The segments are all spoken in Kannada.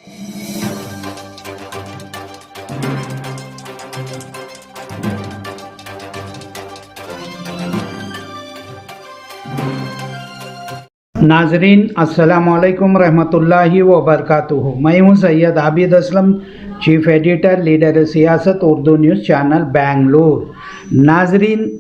नाजरीन अस्सलामु अलैकुम रहमतुल्लाहि व बरकातुहू। मैं हूँ Syed Abid Aslam, chief editor, leader सियासत, उर्दू न्यूज़ चैनल बेंगलुरु। नाजरीन,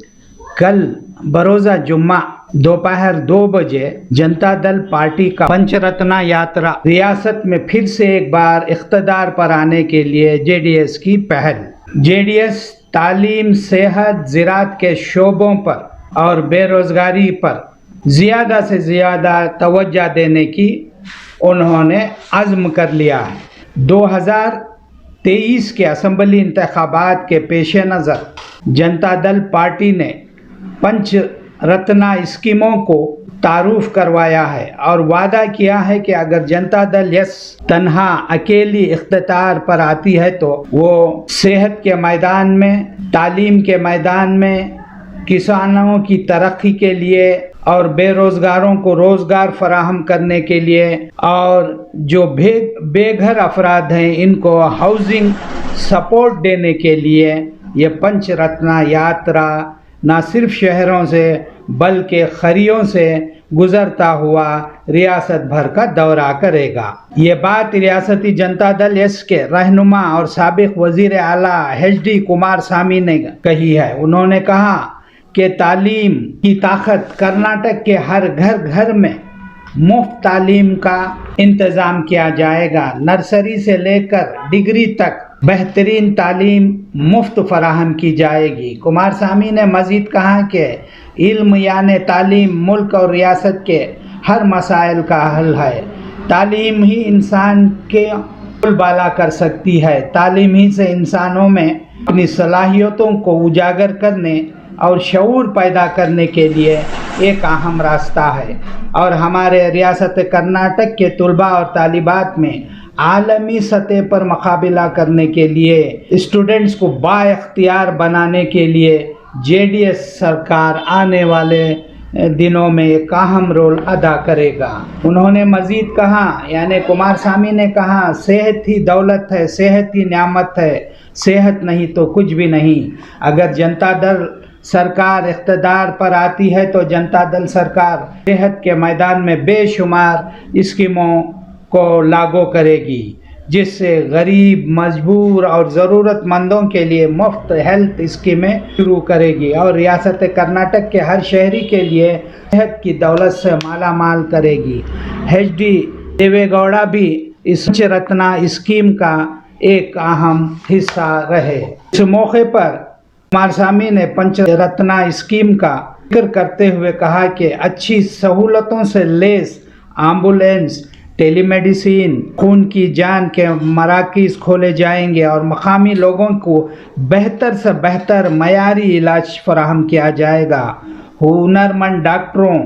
कल बरोज़ा जुम्मा दोपहर 2 बजे जनता दल पार्टी का पंचरत्न यात्रा रियासत में फिर से एक बार इख्तदार पर आने के लिए जेडीएस की पहल। जेडीएस तालीम, सेहत, ज़राअत के शोबों पर और बेरोज़गारी पर ज़्यादा से ज़्यादा तवज्जो देने की उन्होंने अज़्म कर लिया है। 2023 के असम्बली इंतखाबात के पेश नज़र जनता दल पार्टी ने पंच रत्न स्कीमों को तारुफ करवाया है और वादा किया है कि अगर जनता दल तन्हा अकेली इख्तियार पर आती है तो वो सेहत के मैदान में, तालीम के मैदान में, किसानों की तरक्की के लिए और बेरोज़गारों को रोज़गार फराहम करने के लिए और जो बेघर अफराद हैं इनको हाउसिंग सपोर्ट देने के लिए ये पंचरत्न यात्रा न सिर्फ शहरों से बल्कि खरियों से गुज़रता हुआ रियासत भर का दौरा करेगा। ये बात रियासती जनता दल के रहनुमा और साबिक वज़ीर आला HD कुमारस्वामी ने कही है। उन्होंने कहा कि तालीम की ताकत कर्नाटक के हर घर में मुफ्त तालीम का इंतज़ाम किया जाएगा। नर्सरी से लेकर डिग्री तक बेहतरीन तालीम मुफ्त फराहम की जाएगी। कुमारस्वामी ने मज़ीद कहा कि इल्म यानी तालीम मुल्क और रियासत के हर मसाइल का हल है। तालीम ही इंसान के बाला कर सकती है। तालीम ही से इंसानों में अपनी सलाहियतों को उजागर करने और शऊर पैदा करने के लिए एक अहम रास्ता है और हमारे रियासत कर्नाटक के तलबा और तालिबात में आलमी सतह पर मुकाबला करने के लिए स्टूडेंट्स को बाइख्तियार बनाने के लिए जेडीएस सरकार आने वाले दिनों में एक अहम रोल अदा करेगा। उन्होंने मज़ीद कहा, यानी कुमारस्वामी ने कहा, सेहत ही दौलत है, सेहत ही नियामत है, सेहत नहीं तो कुछ भी नहीं। अगर जनता दल सरकार इख्तियार पर आती है तो जनता दल सरकार सेहत के मैदान में बेशुमार स्कीमों को लागू करेगी, जिससे गरीब, मजबूर और ज़रूरतमंदों के लिए मुफ्त हेल्थ स्कीमें शुरू करेगी और रियासत कर्नाटक के हर शहरी के लिए सेहत की दौलत से माला माल करेगी। HD देवेगौड़ा भी इस पंचरत्न स्कीम का एक अहम हिस्सा रहे। इस मौके पर कुमारस्वामी ने पंचरत्न स्कीम का जिक्र करते हुए कहा कि अच्छी सहूलतों से लैस एम्बुलेंस, टेलीमेडिसिन, खून की जान के मराकज़ खोले जाएंगे और मकामी लोगों को बेहतर से बेहतर मयारी इलाज फराहम किया जाएगा। हुनरमंद डॉक्टरों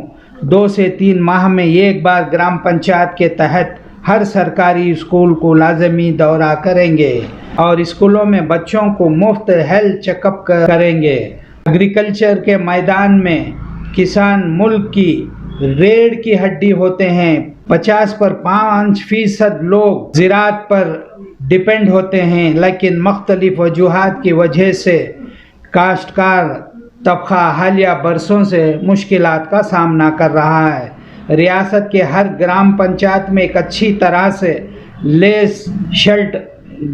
2 से 3 माह में एक बार ग्राम पंचायत के तहत हर सरकारी स्कूल को लाजमी दौरा करेंगे और स्कूलों में बच्चों को मुफ्त हेल्थ चेकअप करेंगे। एग्रीकल्चर के मैदान में किसान मुल्क की रीढ़ की हड्डी होते हैं। 50 पर 5% लोग ज़राअत पर डिपेंड होते हैं, लेकिन मुख्तलिफ वजूहात की वजह से काश्तकार तबका हालिया बरसों से मुश्किलात का सामना कर रहा है। रियासत के हर ग्राम पंचायत में एक अच्छी तरह से लेस शल्ट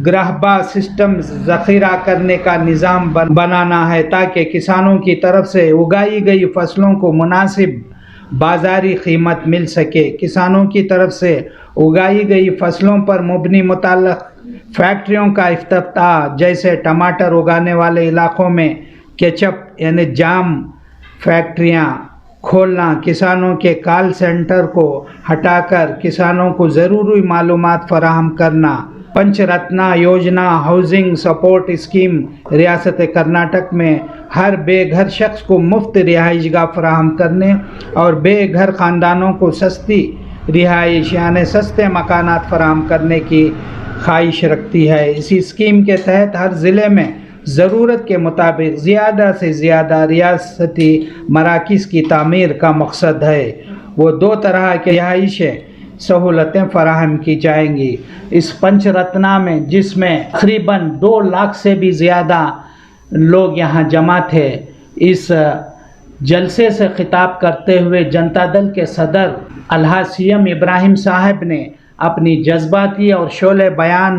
ग्राहबा सिस्टम ज़ख़ीरा करने का निज़ाम बनाना है ताकि किसानों की तरफ से उगाई गई फसलों को मुनासिब बाज़ारी कीमत मिल सके। किसानों की तरफ से उगाई गई फसलों पर मुबनी मुताल्लिक़ फैक्ट्रियों का इफ्तिताह, जैसे टमाटर उगाने वाले इलाक़ों में केचप यानी जाम फैक्ट्रियाँ खोलना, किसानों के कॉल सेंटर को हटाकर किसानों को ज़रूरी मालूमात फराहम करना। पंचरत्न योजना हाउसिंग सपोर्ट स्कीम रियासत कर्नाटक में हर बेघर शख्स को मुफ्त रिहाइशगाह फराहम करने और बेघर ख़ानदानों को सस्ती रिहाइश यानी सस्ते मकानात फराहम करने की ख्वाहिश रखती है। इसी स्कीम के तहत हर ज़िले में ज़रूरत के मुताबिक ज़्यादा से ज़्यादा रियासती मराकज़ की तामीर का मकसद है। वो 2 तरह के रिहाइश सहूलतें फराहम की जाएंगी। इस पंचरत्ना में, जिसमें तकरीबन 2 लाख से भी ज़्यादा लोग यहाँ जमा थे, इस जलसे से खिताब करते हुए जनता दल के सदर अलहाज सीएम इब्राहिम साहब ने अपनी जज्बाती और शोले बयान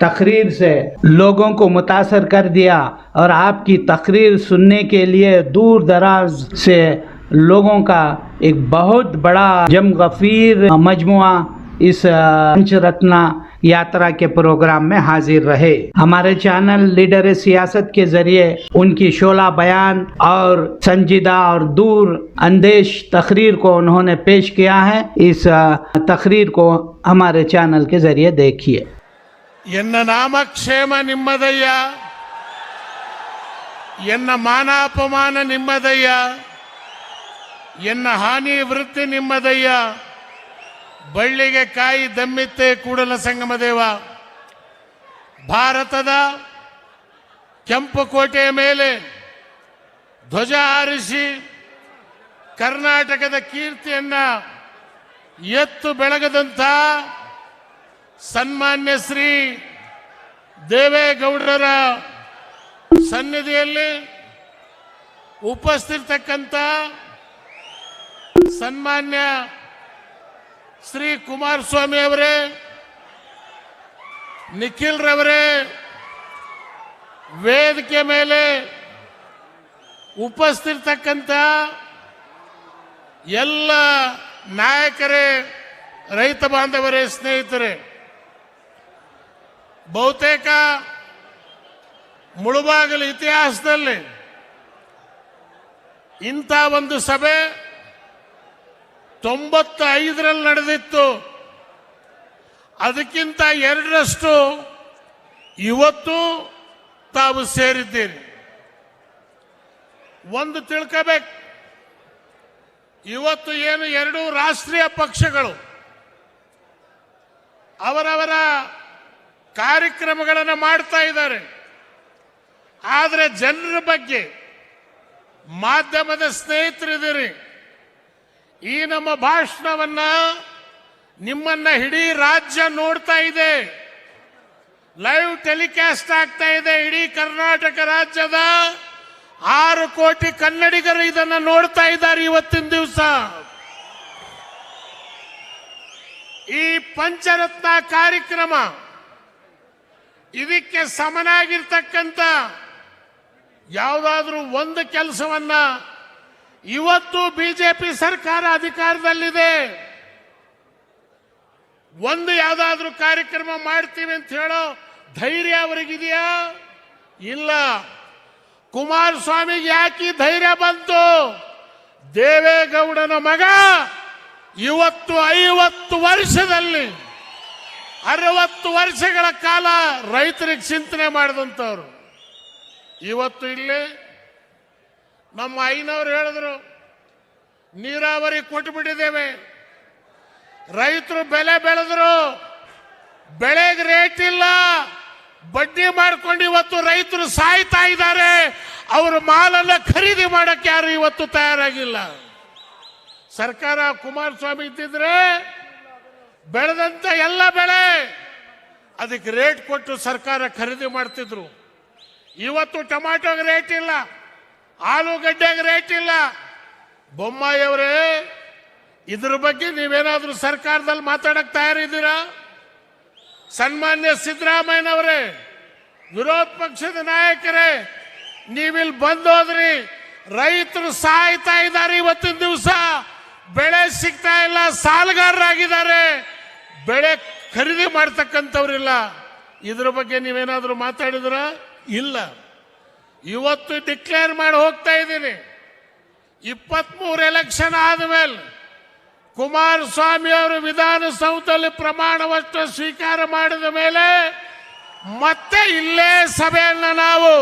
तकरीर से लोगों को मुतासर कर दिया और आपकी तकरीर सुनने के लिए दूर दराज से लोगों का एक बहुत बड़ा जमगफीर मजमुआ इस पंचरत्ना यात्रा के प्रोग्राम में हाजिर रहे। हमारे चैनल लीडर सियासत के जरिए उनकी शोला बयान और संजीदा और दूर अंदेश तकरीर को उन्होंने पेश किया है। इस तकरीर को हमारे चैनल के जरिए देखिए। ಎನ್ನ ನಾಮಕ್ಷೇಮ ನಿಮ್ಮದಯ್ಯ, ಎನ್ನ ಮಾನಾಪಮಾನ ನಿಮ್ಮದಯ್ಯ, ಎನ್ನ ಹಾನಿ ವೃತ್ತಿ ನಿಮ್ಮದಯ್ಯ, ಬಳ್ಳಿಗೆ ಕಾಯಿ ದಮ್ಮಿತ್ತೆ ಕೂಡಲ ಸಂಗಮ ದೇವ. ಭಾರತದ ಕೆಂಪು ಕೋಟೆಯ ಮೇಲೆ ಧ್ವಜ ಹಾರಿಸಿ ಕರ್ನಾಟಕದ ಕೀರ್ತಿಯನ್ನ ಎತ್ತು ಬೆಳಗದಂತ ಸನ್ಮಾನ್ಯ ಶ್ರೀ ದೇವೇಗೌಡರ ಸನ್ನಿಧಿಯಲ್ಲಿ ಉಪಸ್ಥಿತಕ್ಕಂಥ ಸನ್ಮಾನ್ಯ ಶ್ರೀ ಕುಮಾರಸ್ವಾಮಿ ಅವರೇ, ನಿಖಿಲ್ ರವರೇ, ವೇದಿಕೆ ಮೇಲೆ ಉಪಸ್ಥಿತಕ್ಕಂಥ ಎಲ್ಲ ನಾಯಕರೇ, ರೈತ ಬಾಂಧವರೇ, ಸ್ನೇಹಿತರೆ, ಬಹುತೇಕ ಮುಳುಬಾಗಿಲು ಇತಿಹಾಸದಲ್ಲಿ ಇಂಥ ಒಂದು ಸಭೆ 95ರಲ್ಲಿ ನಡೆದಿತ್ತು. ಅದಕ್ಕಿಂತ 2ರಷ್ಟು ಇವತ್ತು ತಾವು ಸೇರಿದ್ದೀರಿ. ಒಂದು ತಿಳ್ಕೋಬೇಕು, ಇವತ್ತು ಏನು 2 ರಾಷ್ಟ್ರೀಯ ಪಕ್ಷಗಳು ಅವರವರ ಕಾರ್ಯಕ್ರಮಗಳನ್ನು ಮಾಡ್ತಾ ಇದ್ದಾರೆ. ಆದರೆ ಜನರ ಬಗ್ಗೆ ಮಾಧ್ಯಮದ ಸ್ನೇಹಿತರಿದ್ದೀರಿ. ಈ ನಮ್ಮ ಭಾಷಣವನ್ನ ನಿಮ್ಮನ್ನ ಇಡೀ ರಾಜ್ಯ ನೋಡ್ತಾ ಇದೆ, ಲೈವ್ ಟೆಲಿಕಾಸ್ಟ್ ಆಗ್ತಾ ಇದೆ. ಇಡೀ ಕರ್ನಾಟಕ ರಾಜ್ಯದ 6 ಕೋಟಿ ಕನ್ನಡಿಗರು ಇದನ್ನ ನೋಡ್ತಾ ಇದ್ದಾರೆ ಇವತ್ತಿನ ದಿವಸ. ಈ ಪಂಚರತ್ನ ಕಾರ್ಯಕ್ರಮ ಇದಕ್ಕೆ ಸಮನಾಗಿರ್ತಕ್ಕಂಥ ಯಾವುದಾದ್ರೂ ಒಂದು ಕೆಲಸವನ್ನ ಇವತ್ತು ಬಿಜೆಪಿ ಸರ್ಕಾರ ಅಧಿಕಾರದಲ್ಲಿದೆ, ಒಂದು ಯಾವುದಾದ್ರೂ ಕಾರ್ಯಕ್ರಮ ಮಾಡ್ತೀವಿ ಅಂತ ಹೇಳೋ ಧೈರ್ಯ ಅವರಿಗಿದೆಯಾ? ಇಲ್ಲ. ಕುಮಾರಸ್ವಾಮಿಗೆ ಯಾಕೆ ಧೈರ್ಯ ಬಂತು? ದೇವೇಗೌಡನ ಮಗ ಇವತ್ತು 50 ವರ್ಷದಲ್ಲಿ 60 ವರ್ಷಗಳ ಕಾಲ ರೈತರಿಗೆ ಚಿಂತನೆ ಮಾಡಿದಂಥವ್ರು. ಇವತ್ತು ಇಲ್ಲಿ ನಮ್ಮ ಐನವರು ಹೇಳಿದ್ರು, ನೀರಾವರಿ ಕೊಟ್ಟುಬಿಟ್ಟಿದ್ದೇವೆ, ರೈತರು ಬೆಲೆ ಬೆಳೆದ್ರು, ಬೆಳೆಗೆ ರೇಟ್ ಇಲ್ಲ, ಬಡ್ಡಿ ಮಾಡ್ಕೊಂಡು ಇವತ್ತು ರೈತರು ಸಾಯ್ತಾ ಇದ್ದಾರೆ. ಅವರು ಮಾಲನ್ನ ಖರೀದಿ ಮಾಡಕ್ಕೆ ಯಾರು ಇವತ್ತು ತಯಾರಾಗಿಲ್ಲ. ಸರ್ಕಾರ ಕುಮಾರಸ್ವಾಮಿ ಇದ್ದಿದ್ರೆ ಬೆಳೆದಂತ ಎಲ್ಲ ಬೆಳೆ ಅದಕ್ಕೆ ರೇಟ್ ಕೊಟ್ಟು ಸರ್ಕಾರ ಖರೀದಿ ಮಾಡ್ತಿದ್ರು. ಇವತ್ತು ಟೊಮ್ಯಾಟೋಗೆ ರೇಟ್ ಇಲ್ಲ, ಆಲೂಗಡ್ಡೆಗೆ ರೇಟ್ ಇಲ್ಲ. ಬೊಮ್ಮಾಯಿ ಅವರೇ, ಇದ್ರ ಬಗ್ಗೆ ನೀವೇನಾದ್ರೂ ಸರ್ಕಾರದಲ್ಲಿ ಮಾತಾಡಕ್ ತಯಾರಿದ್ದೀರಾ? ಸನ್ಮಾನ್ಯ ಸಿದ್ದರಾಮಯ್ಯನವರೇ, ವಿರೋಧ ಪಕ್ಷದ ನಾಯಕರೇ, ನೀವಿಲ್ಲಿ ಬಂದೋದ್ರಿ, ರೈತರು ಸಾಯ್ತಾ ಇದ್ದಾರೆ. ಇವತ್ತಿನ ದಿವಸ ಬೆಳೆ ಸಿಗ್ತಾ ಇಲ್ಲ, ಸಾಲಗಾರರಾಗಿದ್ದಾರೆ, ಬೆಳೆ ಖರೀದಿ ಮಾಡ್ತಕ್ಕಂಥವ್ರಿಲ್ಲ. ಇದ್ರ ಬಗ್ಗೆ ನೀವೇನಾದ್ರೂ ಮಾತಾಡಿದ್ರ? ಇಲ್ಲ. ಇವತ್ತು ಡಿಕ್ಲೇರ್ ಮಾಡಿ ಹೋಗ್ತಾ ಇದ್ದೀನಿ, 23 ಎಲೆಕ್ಷನ್ ಆದಮೇಲೆ ಕುಮಾರಸ್ವಾಮಿ ಅವರು ವಿಧಾನಸೌಧದಲ್ಲಿ ಪ್ರಮಾಣ ವಚನ ಸ್ವೀಕಾರ ಮಾಡಿದ ಮೇಲೆ ಮತ್ತೆ ಇಲ್ಲೇ ಸಭೆಯನ್ನ ನಾವು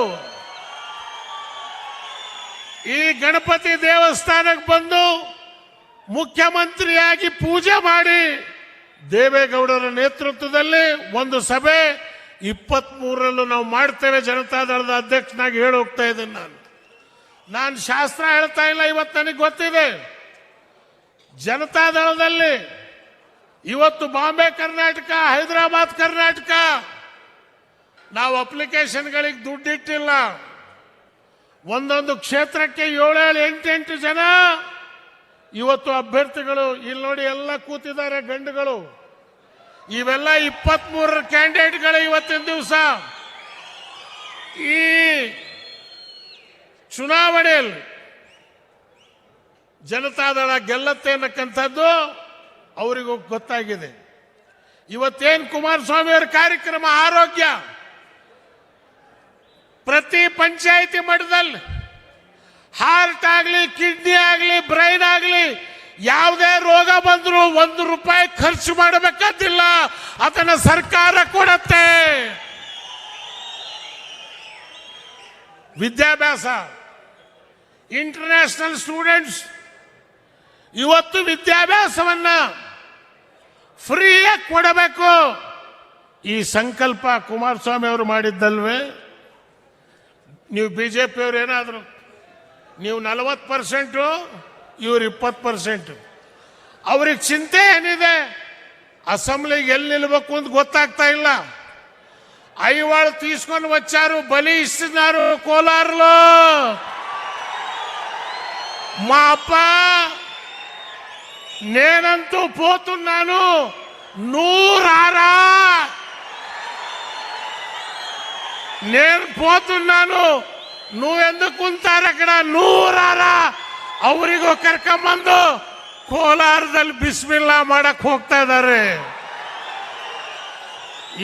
ಈ ಗಣಪತಿ ದೇವಸ್ಥಾನಕ್ಕೆ ಬಂದು ಮುಖ್ಯಮಂತ್ರಿಯಾಗಿ ಪೂಜೆ ಮಾಡಿ ದೇವೇಗೌಡರ ನೇತೃತ್ವದಲ್ಲಿ ಒಂದು ಸಭೆ 23ರಲ್ಲೂ ನಾವು ಮಾಡ್ತೇವೆ. ಜನತಾದಳದ ಅಧ್ಯಕ್ಷನಾಗಿ ಹೇಳಿ ಹೋಗ್ತಾ ಇದ್ದೀನಿ. ನಾನು ಶಾಸ್ತ್ರ ಹೇಳ್ತಾ ಇಲ್ಲ, ಇವತ್ತು ನನಗೆ ಗೊತ್ತಿದೆ. ಜನತಾದಳದಲ್ಲಿ ಇವತ್ತು ಬಾಂಬೆ ಕರ್ನಾಟಕ, ಹೈದರಾಬಾದ್ ಕರ್ನಾಟಕ ನಾವು ಅಪ್ಲಿಕೇಶನ್ಗಳಿಗೆ ದುಡ್ಡಿಟ್ಟಿಲ್ಲ. ಒಂದೊಂದು ಕ್ಷೇತ್ರಕ್ಕೆ 7-8 ಜನ ಇವತ್ತು ಅಭ್ಯರ್ಥಿಗಳು. ಇಲ್ಲಿ ನೋಡಿ ಎಲ್ಲ ಕೂತಿದ್ದಾರೆ ಗಂಡುಗಳು. ಇವೆಲ್ಲ 23 ಕ್ಯಾಂಡಿಡೇಟ್ಗಳು ಇವತ್ತಿನ ದಿವಸ ಈ ಚುನಾವಣೆಯಲ್ಲಿ ಜನತಾದಳ ಗೆಲ್ಲತ್ತೆ ಅನ್ನಕ್ಕಂಥದ್ದು ಅವರಿಗೂ ಗೊತ್ತಾಗಿದೆ. ಇವತ್ತೇನು ಕುಮಾರಸ್ವಾಮಿ ಅವರ ಕಾರ್ಯಕ್ರಮ ಆರೋಗ್ಯ, ಪ್ರತಿ ಪಂಚಾಯಿತಿ ಮಟ್ಟದಲ್ಲಿ ಹಾರ್ಟ್ ಆಗಲಿ, ಕಿಡ್ನಿ ಆಗಲಿ, ಬ್ರೈನ್ ಆಗಲಿ ಯಾವುದೇ ರೋಗ ಬಂದರೂ 1 ರೂಪಾಯಿ ಖರ್ಚು ಮಾಡಬೇಕಾದಿಲ್ಲ, ಅದನ್ನು ಸರ್ಕಾರ ಕೊಡುತ್ತೆ. ವಿದ್ಯಾಭ್ಯಾಸ, ಇಂಟರ್ನ್ಯಾಷನಲ್ ಸ್ಟೂಡೆಂಟ್ಸ್ ಇವತ್ತು ವಿದ್ಯಾಭ್ಯಾಸವನ್ನ ಫ್ರೀಯಾಗಿ ಕೊಡಬೇಕು. ಈ ಸಂಕಲ್ಪ ಕುಮಾರಸ್ವಾಮಿ ಅವರು ಮಾಡಿದ್ದಲ್ವೇ? ನೀವು ಬಿಜೆಪಿಯವರು ಏನಾದ್ರು ನೀವು 40%, ಇವರು 20%. ಅವ್ರಿಗೆ ಚಿಂತೆ ಏನಿದೆ? ಅಸೆಂಬ್ಲಿಗೆ ಎಲ್ಲಿ ನಿಲ್ಬೇಕು ಅಂತ ಗೊತ್ತಾಗ್ತಾ ಇಲ್ಲ. ఐవాళ్ళు తీసుకొని వచ్చారు, బలి ఇస్తున్నారు కోలారులో. మా అప్ప నేనంతూ పోతున్నాను, నువ్వు రారా, నేను పోతున్నాను, నువ్వెందుకు ఉంటారు అక్కడ, నువ్వు రారా, ಅವರಿಗೂ ಕರ್ಕೊಂಬಂದು ಕೋಲಾರದಲ್ಲಿ ಬಿಸ್ಮಿಲ್ಲಾ ಮಾಡಕ್ ಹೋಗ್ತಾ ಇದ್ದಾರೆ.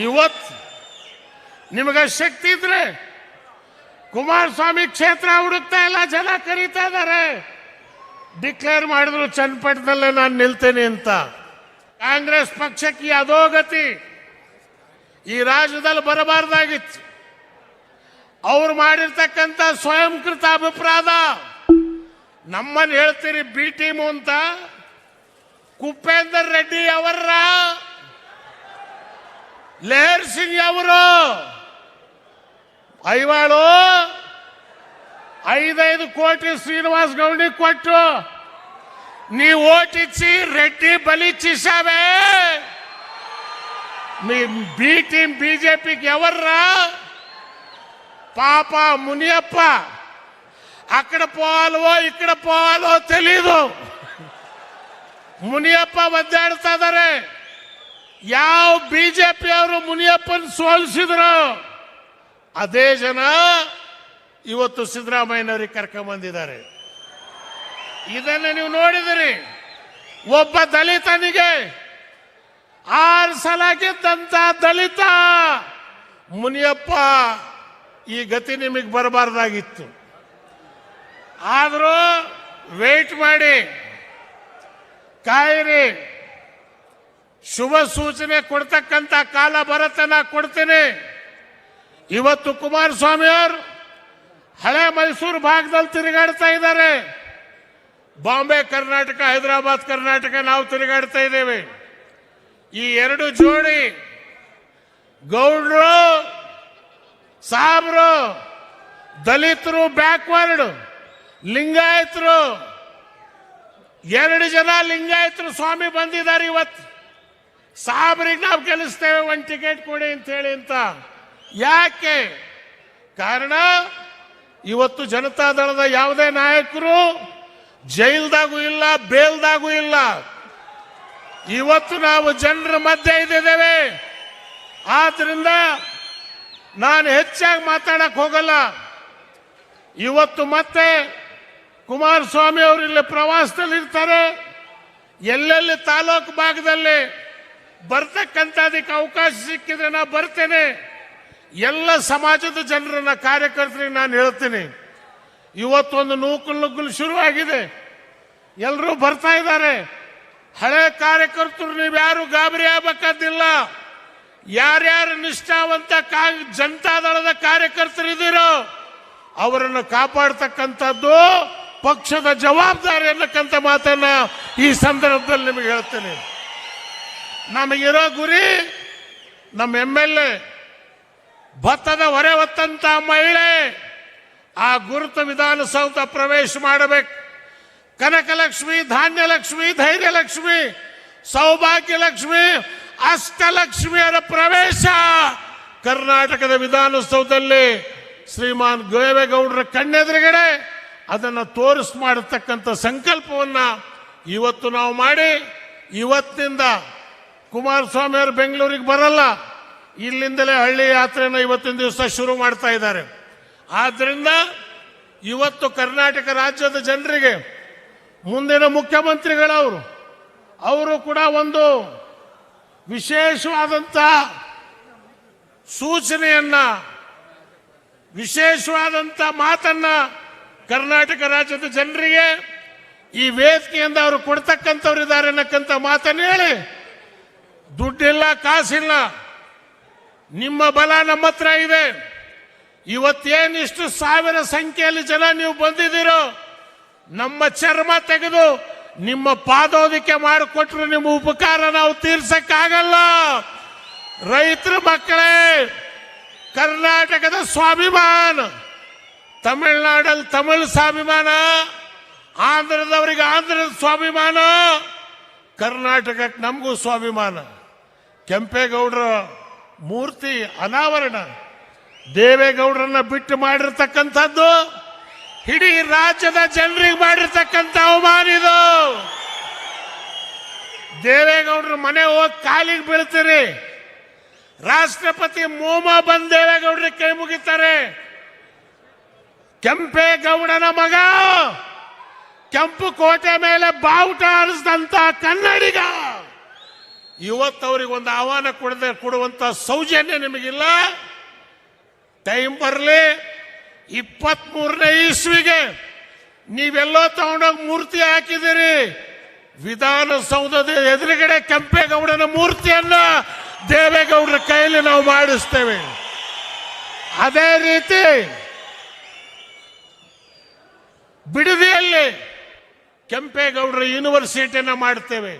ಇವತ್ತು ನಿಮಗೆ ಶಕ್ತಿ ಇದ್ರೆ ಕುಮಾರಸ್ವಾಮಿ ಕ್ಷೇತ್ರ ಹುಡುಕ್ತಾ ಇಲ್ಲ, ಜನ ಕರೀತಾ ಇದ್ದಾರೆ. ಡಿಕ್ಲೇರ್ ಮಾಡಿದ್ರು ಚನ್ನಪಟ್ಟಣದಲ್ಲೇ ನಾನು ನಿಲ್ತೇನೆ ಅಂತ. ಕಾಂಗ್ರೆಸ್ ಪಕ್ಷಕ್ಕೆ ಅಧೋಗತಿ ಈ ರಾಜ್ಯದಲ್ಲಿ ಬರಬಾರ್ದಾಗಿತ್ತು. ಅವ್ರು ಮಾಡಿರ್ತಕ್ಕಂಥ ಸ್ವಯಂಕೃತ ಅಭಿಪ್ರಾಯ ನಮ್ಮನ್ನು ಹೇಳ್ತೀರಿ ಬಿ ಟೀಮು ಅಂತ. ಕುಪೇಂದರ್ ರೆಡ್ಡಿ ಅವರ, ಲೇಹರ್ ಸಿಂಗ್ ಅವರು, ಐವಾಳು 5 ಕೋಟಿ ಶ್ರೀನಿವಾಸ್ ಗೌಡಿ ಕೊಟ್ಟು ನೀವು ಓಟಿಚ್ಚಿ రెడ్డి బలిచ్చేసావే. మీ బి టీం బీజేపీకి ఎవర్రా? పాప మునియప్ప అక్కడ పోవాలో ఇక్కడ పోవాలో తెలీదు. ಮುನಿಯಪ್ಪ ಒದ್ದಾಡ್ತಾ ಇದ್ದಾರೆ. ಯಾವ ಬಿಜೆಪಿ ಅವರು ಮುನಿಯಪ್ಪನ ಸೋಲಿಸಿದ್ರು ಅದೇ ಜನ ಇವತ್ತು ಸಿದ್ದರಾಮಯ್ಯನವರಿಗೆ ಕರ್ಕೊಂಡ್ ಬಂದಿದ್ದಾರೆ. ಇದನ್ನು ನೀವು ನೋಡಿದಿರಿ. ಒಬ್ಬ ದಲಿತನಿಗೆ 6 ಸಲ ಗೆದ್ದಂತ ದಲಿತ ಮುನಿಯಪ್ಪ, ಈ ಗತಿ ನಿಮಗೆ ಬರಬಾರ್ದಾಗಿತ್ತು. ಆದರೂ ವೇಟ್ ಮಾಡಿ, ಕಾಯಿರಿ. ಶುಭ ಸೂಚನೆ ಕೊಡ್ತಕ್ಕಂಥ ಕಾಲ ಬರುತ್ತೆ, ನಾ ಕೊಡ್ತೇನೆ. ಇವತ್ತು ಕುಮಾರಸ್ವಾಮಿ ಅವರು ಹಳೆ ಮೈಸೂರು ಭಾಗದಲ್ಲಿ ತಿರುಗಾಡ್ತಾ ಇದ್ದಾರೆ. ಬಾಂಬೆ ಕರ್ನಾಟಕ, ಹೈದರಾಬಾದ್ ಕರ್ನಾಟಕ ನಾವು ತಿರುಗಾಡ್ತಾ ಇದ್ದೇವೆ. ಈ 2 ಜೋಡಿ ಗೌಡ್ರು ಸಾಬ್ರು, ದಲಿತರು ಬ್ಯಾಕ್ವರ್ಡ್, ಲಿಂಗಾಯತರು 2 ಜನ ಲಿಂಗಾಯತರು ಸ್ವಾಮಿ ಬಂದಿದ್ದಾರೆ. ಇವತ್ತು ಸಾಬ್ರಿಗೆ ನಾವು ಗೆಲ್ಲಿಸ್ತೇವೆ, 1 ಟಿಕೆಟ್ ಕೊಡಿ ಅಂತ ಹೇಳಿ ಅಂತ. ಯಾಕೆ? ಕಾರಣ ಇವತ್ತು ಜನತಾದಳದ ಯಾವುದೇ ನಾಯಕರು ಜೈಲ್ದಾಗೂ ಇಲ್ಲ, ಬೇಲ್ದಾಗೂ ಇಲ್ಲ. ಇವತ್ತು ನಾವು ಜನರ ಮಧ್ಯೆ ಇದ್ದೇವೆ. ಆದ್ರಿಂದ ನಾನು ಹೆಚ್ಚಾಗಿ ಮಾತಾಡಕ್ ಹೋಗಲ್ಲ. ಇವತ್ತು ಮತ್ತೆ ಕುಮಾರಸ್ವಾಮಿ ಅವರು ಇಲ್ಲಿ ಪ್ರವಾಸದಲ್ಲಿ ಇರ್ತಾರೆ. ಎಲ್ಲೆಲ್ಲಿ ತಾಲೂಕು ಭಾಗದಲ್ಲಿ ಬರ್ತಕ್ಕಂಥದಕ್ಕೆ ಅವಕಾಶ ಸಿಕ್ಕಿದ್ರೆ ನಾ ಬರ್ತೇನೆ. ಎಲ್ಲ ಸಮಾಜದ ಜನರನ್ನ, ಕಾರ್ಯಕರ್ತರಿಗೆ ನಾನು ಹೇಳ್ತೀನಿ, ಇವತ್ತೊಂದು ನೂಕುಲು ಶುರುವಾಗಿದೆ. ಎಲ್ಲರೂ ಬರ್ತಾ ಇದ್ದಾರೆ. ಹಳೆ ಕಾರ್ಯಕರ್ತರು ನೀವ್ಯಾರು ಗಾಬರಿ ಆಗಬೇಕಾದಿಲ್ಲ. ಯಾರ್ಯಾರು ನಿಷ್ಠಾವಂತ ಜನತಾದಳದ ಕಾರ್ಯಕರ್ತರು ಇದ್ದೀರೋ ಅವರನ್ನು ಕಾಪಾಡ್ತಕ್ಕಂಥದ್ದು ಪಕ್ಷದ ಜವಾಬ್ದಾರಿ ಅನ್ನಕ್ಕಂಥ ಮಾತನ್ನ ಈ ಸಂದರ್ಭದಲ್ಲಿ ನಿಮಗೆ ಹೇಳ್ತೇನೆ. ನಮಗಿರೋ ಗುರಿ, ನಮ್ಮ MLA ಭತ್ತದ ಹೊರೆ ಹೊತ್ತಂತ ಮಹಿಳೆ ಆ ಗುರುತು ವಿಧಾನಸೌಧ ಪ್ರವೇಶ ಮಾಡಬೇಕು. ಕನಕಲಕ್ಷ್ಮಿ, ಧಾನ್ಯಲಕ್ಷ್ಮಿ, ಧೈರ್ಯಲಕ್ಷ್ಮಿ ಸೌಭಾಗ್ಯ ಲಕ್ಷ್ಮಿ ಅಷ್ಟಲಕ್ಷ್ಮಿಯರ ಪ್ರವೇಶ ಕರ್ನಾಟಕದ ವಿಧಾನಸೌಧದಲ್ಲಿ ಶ್ರೀಮಾನ್ ದೇವೇಗೌಡರ ಕಣ್ಣೆದುರುಗಡೆ ಅದನ್ನು ಮಾಡತಕ್ಕಂಥ ಸಂಕಲ್ಪವನ್ನ ಇವತ್ತು ನಾವು ಮಾಡಿ, ಇವತ್ತಿನಿಂದ ಕುಮಾರಸ್ವಾಮಿ ಅವರು ಬೆಂಗಳೂರಿಗೆ ಬರಲ್ಲ, ಇಲ್ಲಿಂದಲೇ ಹಳ್ಳಿ ಯಾತ್ರೆಯನ್ನು ಇವತ್ತಿನ ದಿವಸ ಶುರು ಮಾಡ್ತಾ ಇದ್ದಾರೆ. ಆದ್ದರಿಂದ ಇವತ್ತು ಕರ್ನಾಟಕ ರಾಜ್ಯದ ಜನರಿಗೆ ಮುಂದಿನ ಮುಖ್ಯಮಂತ್ರಿಗಳವರು ಅವರು ಕೂಡ ಒಂದು ವಿಶೇಷವಾದಂಥ ಸೂಚನೆಯನ್ನ, ವಿಶೇಷವಾದಂಥ ಮಾತನ್ನ ಕರ್ನಾಟಕ ರಾಜ್ಯದ ಜನರಿಗೆ ಈ ವೇದಿಕೆಯಿಂದ ಅವರು ಕೊಡ್ತಕ್ಕಂಥವ್ರು ಇದ್ದಾರೆ ಅನ್ನಕ್ಕಂಥ ಮಾತನ್ನು ಹೇಳಿ, ದುಡ್ಡಿಲ್ಲ ಕಾಸಿಲ್ಲ, ನಿಮ್ಮ ಬಲ ನಮ್ಮ ಹತ್ರ ಇದೆ. ಇವತ್ತೇನಿಷ್ಟು ಸಾವಿರ ಸಂಖ್ಯೆಯಲ್ಲಿ ಜನ ನೀವು ಬಂದಿದ್ದೀರೋ, ನಮ್ಮ ಚರ್ಮ ತೆಗೆದು ನಿಮ್ಮ ಪಾದೋದಿಕೆ ಮಾಡಿಕೊಟ್ರು ನಿಮ್ಮ ಉಪಕಾರ ನಾವು ತೀರ್ಸಕ್ಕಾಗಲ್ಲ. ರೈತರ ಮಕ್ಕಳೇ, ಕರ್ನಾಟಕದ ಸ್ವಾಭಿಮಾನ, ತಮಿಳುನಾಡಲ್ಲಿ ತಮಿಳು ಸ್ವಾಭಿಮಾನ, ಆಂಧ್ರದವರಿಗೆ ಆಂಧ್ರದ ಸ್ವಾಭಿಮಾನ, ಕರ್ನಾಟಕಕ್ಕೆ ನಮಗೂ ಸ್ವಾಭಿಮಾನ. ಕೆಂಪೇಗೌಡರ ಮೂರ್ತಿ ಅನಾವರಣ ದೇವೇಗೌಡರನ್ನ ಬಿಟ್ಟು ಮಾಡಿರ್ತಕ್ಕಂಥದ್ದು ಇಡೀ ರಾಜ್ಯದ ಜನರಿಗೆ ಮಾಡಿರ್ತಕ್ಕಂಥ ಅವಮಾನ ಇದು. ದೇವೇಗೌಡರ ಮನೆ ಹೋಗಿ ಕಾಲಿಗೆ ಬೀಳ್ತೀರಿ, ರಾಷ್ಟ್ರಪತಿ ಮೋಮ ಬಂದು ದೇವೇಗೌಡರ ಕೈ ಮುಗಿತಾರೆ. ಕೆಂಪೇಗೌಡನ ಮಗ ಕೆಂಪು ಕೋಟೆ ಮೇಲೆ ಬಾವುಟ ಹಾರಿಸಿದಂತ ಕನ್ನಡಿಗ ಇವತ್ತವ್ರಿಗೆ ಒಂದು ಆಹ್ವಾನ ಕೊಡುವಂತ ಸೌಜನ್ಯ ನಿಮಗಿಲ್ಲ. ಟೈಮ್ ಬರಲಿ, 23ನೇ ಇಸ್ವಿಗೆ ನೀವೆಲ್ಲೋ ತಗೊಂಡೋಗಿ ಮೂರ್ತಿ ಹಾಕಿದಿರಿ, ವಿಧಾನಸೌಧದ ಎದುರುಗಡೆ ಕೆಂಪೇಗೌಡನ ಮೂರ್ತಿಯನ್ನ ದೇವೇಗೌಡರ ಕೈಯಲ್ಲಿ ನಾವು ಮಾಡಿಸ್ತೇವೆ. ಅದೇ ರೀತಿ ಬಿಡದಿಯಲ್ಲಿ ಕೆಂಪೇಗೌಡರ ಯೂನಿವರ್ಸಿಟಿಯನ್ನ ಮಾಡ್ತೇವೆ.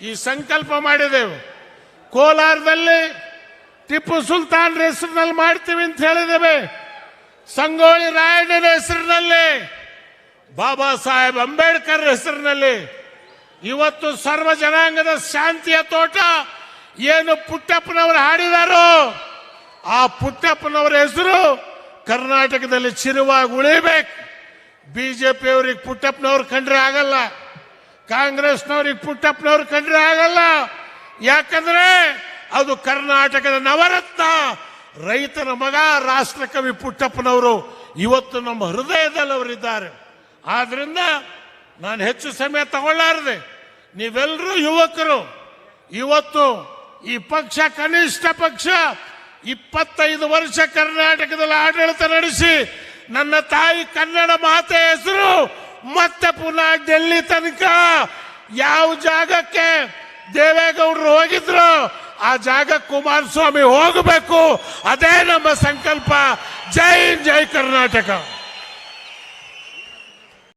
ಈ ಸಂಕಲ್ಪ ಮಾಡಿದೆವು. ಕೋಲಾರದಲ್ಲಿ ಟಿಪ್ಪು ಸುಲ್ತಾನ್ ಹೆಸರಿನಲ್ಲಿ ಮಾಡ್ತೀವಿ ಅಂತ ಹೇಳಿದ್ದೇವೆ. ಸಂಗೊಳ್ಳಿ ರಾಯಣ್ಣನ ಹೆಸರಿನಲ್ಲಿ, ಬಾಬಾ ಸಾಹೇಬ್ ಅಂಬೇಡ್ಕರ್ ಹೆಸರಿನಲ್ಲಿ ಇವತ್ತು ಸರ್ವ ಜನಾಂಗದ ಶಾಂತಿಯ ತೋಟ ಏನು ಪುಟ್ಟಪ್ಪನವರು ಹಾಡಿದಾರೋ ಆ ಪುಟ್ಟಪ್ಪನವರ ಹೆಸರು ಕರ್ನಾಟಕದಲ್ಲಿ ಚಿರವಾಗಿ ಉಳಿಬೇಕು. ಬಿಜೆಪಿಯವ್ರಿಗೆ ಪುಟ್ಟಪ್ಪನವ್ರು ಕಂಡ್ರೆ ಆಗಲ್ಲ, ಕಾಂಗ್ರೆಸ್ನವ್ರಿಗೆ ಪುಟ್ಟಪ್ಪನವ್ರು ಕಂಡ್ರೆ ಆಗಲ್ಲ. ಯಾಕಂದ್ರೆ ಅದು ಕರ್ನಾಟಕದ ನವರತ್ನ, ರೈತರ ಮಗ ರಾಷ್ಟ್ರಕವಿ ಪುಟ್ಟಪ್ಪನವರು ಇವತ್ತು ನಮ್ಮ ಹೃದಯದಲ್ಲಿ ಅವರಿದ್ದಾರೆ. ಆದ್ರಿಂದ ನಾನು ಹೆಚ್ಚು ಸಮಯ ತಗೊಳ್ಳಾರದೆ, ನೀವೆಲ್ಲರೂ ಯುವಕರು ಇವತ್ತು ಈ ಪಕ್ಷ ಕನಿಷ್ಠ ಪಕ್ಷ 25 ವರ್ಷ ಕರ್ನಾಟಕದಲ್ಲಿ ಆಡಳಿತ ನಡೆಸಿ ನನ್ನ ತಾಯಿ ಕನ್ನಡ ಮಾತೆ ಹೆಸರು ಮತ್ತೆ ಪುನಃ ಡೆಲ್ಲಿ ತನಕ ಯಾವ ಜಾಗಕ್ಕೆ ದೇವೇಗೌಡರು ಹೋಗಿದ್ರು ಆ ಜಾಗ ಕುಮಾರಸ್ವಾಮಿ ಹೋಗಬೇಕು. ಅದೇ ನಮ್ಮ ಸಂಕಲ್ಪ. ಜೈ ಜೈ ಕರ್ನಾಟಕ.